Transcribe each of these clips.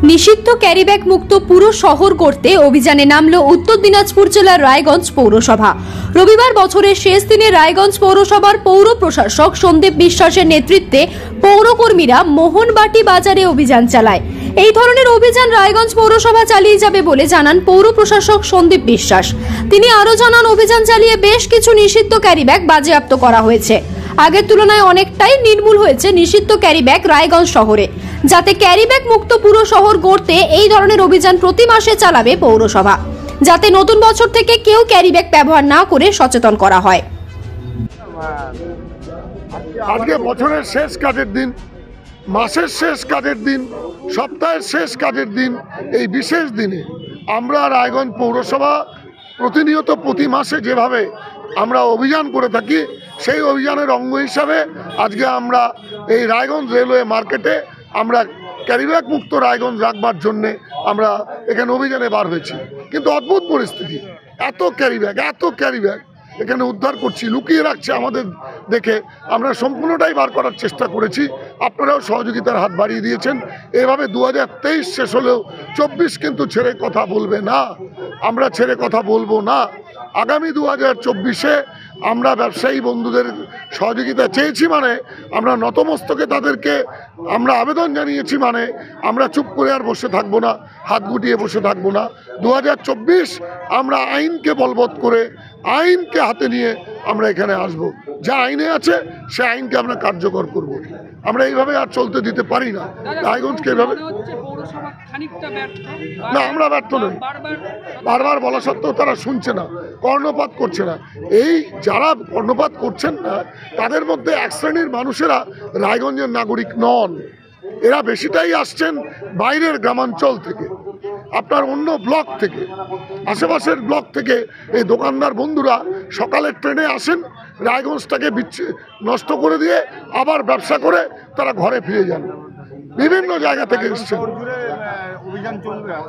নিষিদ্ধ ক্যারিব্যাগ মুক্ত পুরো শহর করতে অভিযানে নামলো উত্তর দিনাজপুর জেলার রায়গঞ্জ পৌরসভা। রবিবার বছরের শেষ দিনে রায়গঞ্জ পৌরসভার পৌর প্রশাসক সন্দীপ বিশ্বাসের নেতৃত্বে পৌরকর্মীরা মোহনবাটি বাজারে অভিযান চালায়। এই ধরনের অভিযান রায়গঞ্জ পৌরসভা চালিয়ে যাবে বলে জানান পৌর প্রশাসক সন্দীপ বিশ্বাস। তিনি আরো জানান, অভিযান চালিয়ে বেশ কিছু নিষিদ্ধ ক্যারিব্যাগ বাজেয়াপ্ত করা হয়েছে। আগের তুলনায় অনেকটাই নির্মূল হয়েছে নিষিদ্ধ ক্যারিব্যাগ রায়গঞ্জ শহরে। যাতে ক্যারিব্যাগ মুক্ত পুরো শহর গড়তে এই ধরনের অভিযান প্রতি মাসে চালাবে পৌরসভা, যাতে নতুন বছর থেকে কেউ ক্যারিব্যাগ ব্যবহার না করে সচেতন করা হয়। আজকে বছরের শেষ কাজের দিন, মাসের শেষ কাজের দিন, সপ্তাহের শেষ কাজের দিন, এই বিশেষ দিনে আমরা রায়গঞ্জ পৌরসভা প্রতিনিয়ত প্রতি মাসে যেভাবে আমরা অভিযান করে থাকি, সেই অভিযানের অঙ্গ হিসাবে আজকে আমরা এই রায়গঞ্জ রেলওয়ে মার্কেটে আমরা ক্যারিব্যাগ মুক্ত রায়গঞ্জ রাখবার জন্যে আমরা এখানে অভিযানে বার হয়েছি। কিন্তু অদ্ভুত পরিস্থিতি, এত ক্যারিব্যাগ এখানে উদ্ধার করছি, লুকিয়ে রাখছে আমাদের দেখে আমরা সম্পূর্ণটাই বার করার চেষ্টা করেছি। আপনারাও সহযোগিতার হাত বাড়িয়ে দিয়েছেন। এভাবে 2023 শেষ হলেও 24 কিন্তু ছেড়ে কথা বলবে না, আমরা ছেড়ে কথা বলবো না। আগামী 2024-এ আমরা ব্যবসায়ী বন্ধুদের সহযোগিতা চেয়েছি, মানে আমরা নতমস্তকে তাদেরকে আমরা আবেদন জানিয়েছি, মানে আমরা চুপ করে আর বসে থাকবো না, হাত গুটিয়ে বসে থাকবো না। 2024 আমরা আইনকে বলবৎ করে, আইনকে হাতে নিয়ে আমরা এখানে আসব। যা আইনে আছে সে আইনকে আমরা কার্যকর করব। আমরা এইভাবে আর চলতে দিতে পারি না রায়গঞ্জকে এইভাবে। না, আমরা ব্যর্থ নই। বারবার বলা সত্ত্বেও তারা শুনছে না, কর্ণপাত করছে না। এই যারা কর্ণপাত করছেন না, তাদের মধ্যে এক শ্রেণীর মানুষেরা রায়গঞ্জের নাগরিক নন। এরা বেশিটাই আসছেন বাইরের গ্রামাঞ্চল থেকে, আপনার অন্য ব্লক থেকে, আশেপাশের ব্লক থেকে। এই দোকানদার বন্ধুরা সকালের ট্রেনে আসেন, রায়গঞ্জটাকে নষ্ট করে দিয়ে আবার ব্যবসা করে তারা ঘরে ফিরে যান। বিভিন্ন জায়গা থেকে এসছেন।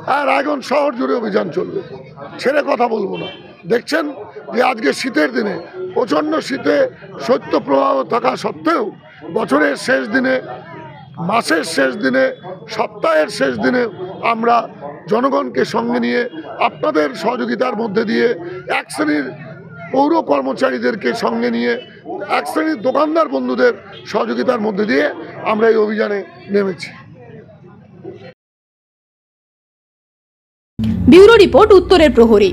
হ্যাঁ, রায়গঞ্জ শহর জুড়ে অভিযান চলবে, ছেড়ে কথা বলবো না। দেখছেন যে আজকে শীতের দিনে, প্রচণ্ড শীতে শৈত্যপ্রবাহ থাকা সত্ত্বেও বছরের শেষ দিনে, মাসের শেষ দিনে, সপ্তাহের শেষ দিনে আমরা জনগণকে সঙ্গে নিয়ে আপনাদের সহযোগিতার মধ্যে দিয়ে, এক শ্রেণীর পৌর কর্মচারীদেরকে সঙ্গে নিয়ে, এক শ্রেণীর দোকানদার বন্ধুদের সহযোগিতার মধ্যে দিয়ে আমরা এই অভিযানে নেমেছি। ব্যুরো রিপোর্ট, উত্তরের প্রহরী।